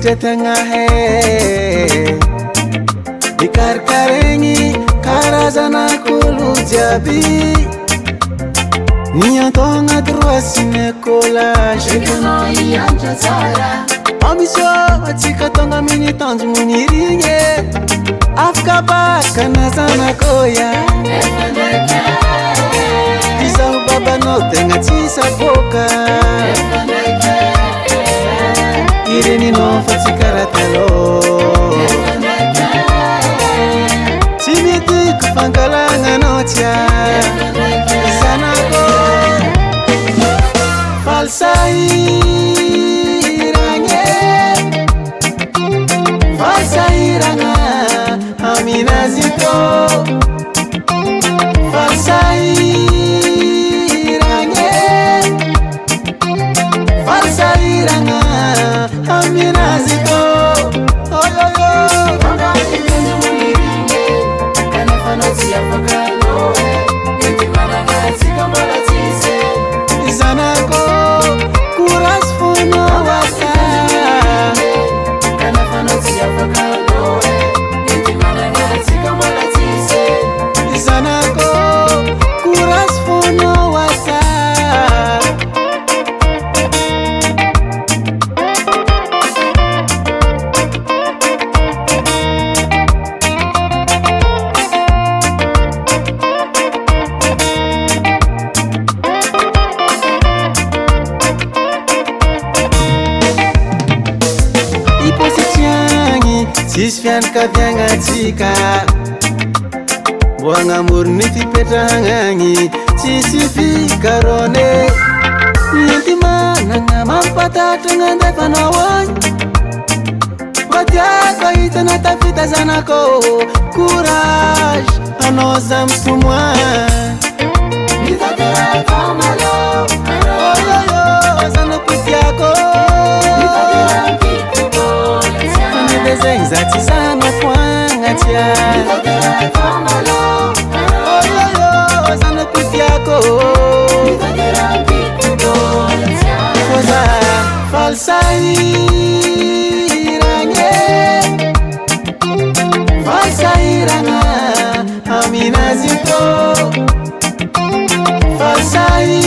tegna he ikarikaregny karazana kolo jiaby ny atao agnaty roasiny collage amisy atsika tonga amin'ny tanjomony rigny afaka bakana zanakoya izaho babanao tegna tsy saboka ireninao fa tsy karatalô tsy mitiko fankalagnanao tia zanako falsahiragna aminazito falsahiragna aminazito zanako courage fono wasa zanako courage fono wasa tsisy fianakaviagna atsika mbo agnamorony fipetrahagny tsisy fikarone enty managna mampatatragna andefanao agny matiako hitana tafita zanako courage anao za mitomoagny zanako tiako zegny za tsy zanafoagna tia zanako tiako foza falsahiragna aminazito falsahiragna